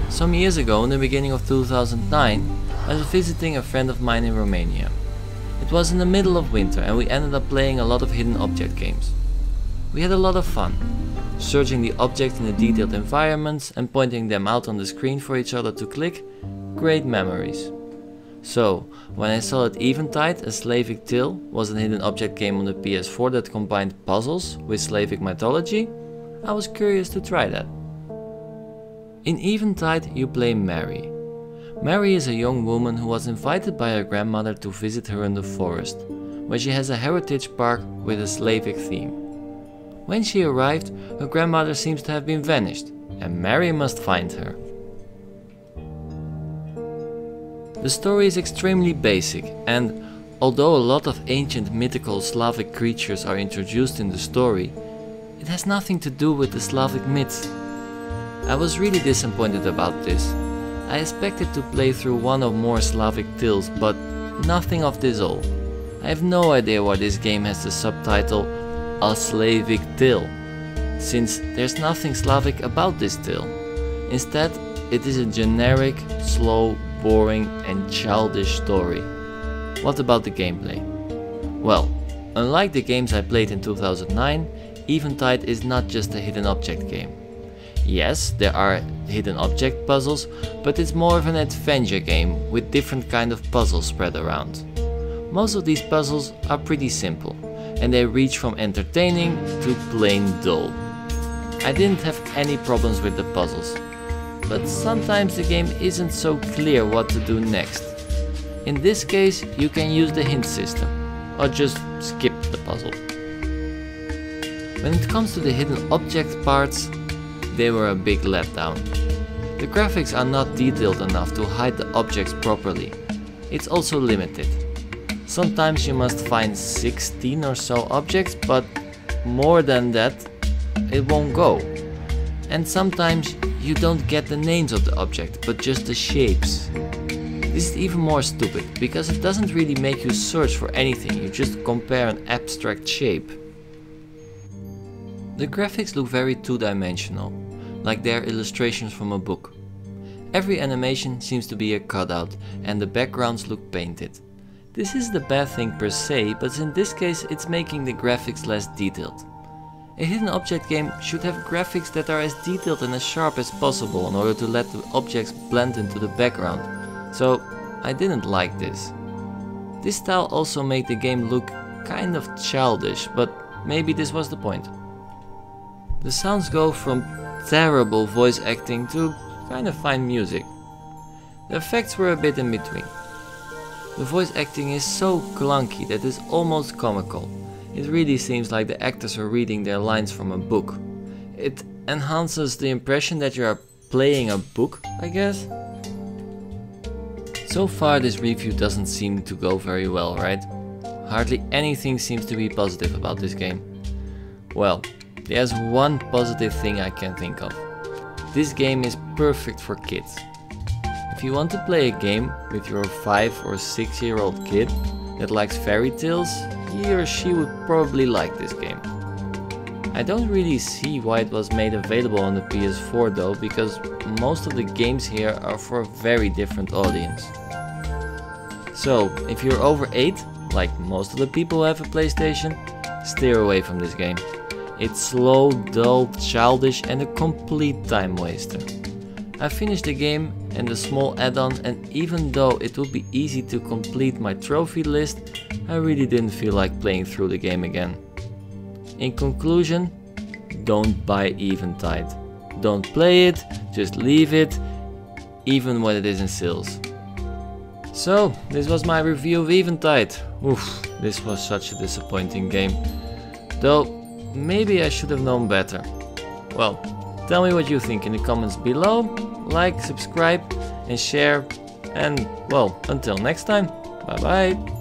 Some years ago, in the beginning of 2009, I was visiting a friend of mine in Romania. It was in the middle of winter and we ended up playing a lot of hidden object games. We had a lot of fun, searching the objects in the detailed environments and pointing them out on the screen for each other to click. Great memories. So, when I saw that Eventide, a Slavic tale, was a hidden object game on the PS4 that combined puzzles with Slavic mythology, I was curious to try that. In Eventide you play Mary. Mary is a young woman who was invited by her grandmother to visit her in the forest, where she has a heritage park with a Slavic theme. When she arrived, her grandmother seems to have been vanished, and Mary must find her. The story is extremely basic, and although a lot of ancient mythical Slavic creatures are introduced in the story, it has nothing to do with the Slavic myths. I was really disappointed about this. I expected to play through one or more Slavic tales, but nothing of this all. I have no idea why this game has the subtitle A Slavic Tale, since there's nothing Slavic about this tale. Instead, it is a generic, slow, boring and childish story. What about the gameplay? Well, unlike the games I played in 2009, Eventide is not just a hidden object game. Yes, there are hidden object puzzles, but it's more of an adventure game with different kind of puzzles spread around. Most of these puzzles are pretty simple, and they reach from entertaining to plain dull. I didn't have any problems with the puzzles, but sometimes the game isn't so clear what to do next. In this case, you can use the hint system, or just skip the puzzle. When it comes to the hidden object parts, they were a big letdown. The graphics are not detailed enough to hide the objects properly. It's also limited. Sometimes you must find 16 or so objects, but more than that, it won't go. And sometimes you don't get the names of the object, but just the shapes. This is even more stupid, because it doesn't really make you search for anything, you just compare an abstract shape. The graphics look very two-dimensional, like they're illustrations from a book. Every animation seems to be a cutout, and the backgrounds look painted. This is the bad thing per se, but in this case it's making the graphics less detailed. A hidden object game should have graphics that are as detailed and as sharp as possible in order to let the objects blend into the background. So I didn't like this. This style also made the game look kind of childish, but maybe this was the point. The sounds go from terrible voice acting to kind of fine music. The effects were a bit in between. The voice acting is so clunky that it's almost comical. It really seems like the actors are reading their lines from a book. It enhances the impression that you are playing a book, I guess. So far this review doesn't seem to go very well, right? Hardly anything seems to be positive about this game. Well, there's one positive thing I can think of. This game is perfect for kids. If you want to play a game with your 5 or 6 year old kid that likes fairy tales, he or she would probably like this game. I don't really see why it was made available on the PS4 though, because most of the games here are for a very different audience. So, if you're over 8, like most of the people who have a PlayStation, steer away from this game. It's slow, dull, childish and a complete time waster. I finished the game and the small add-on, and even though it would be easy to complete my trophy list, I really didn't feel like playing through the game again. In conclusion, don't buy Eventide. Don't play it, just leave it, even when it is in sales. So, this was my review of Eventide. Oof, this was such a disappointing game. Though, maybe I should have known better. Well, tell me what you think in the comments below, like, subscribe and share, and well, until next time, bye bye!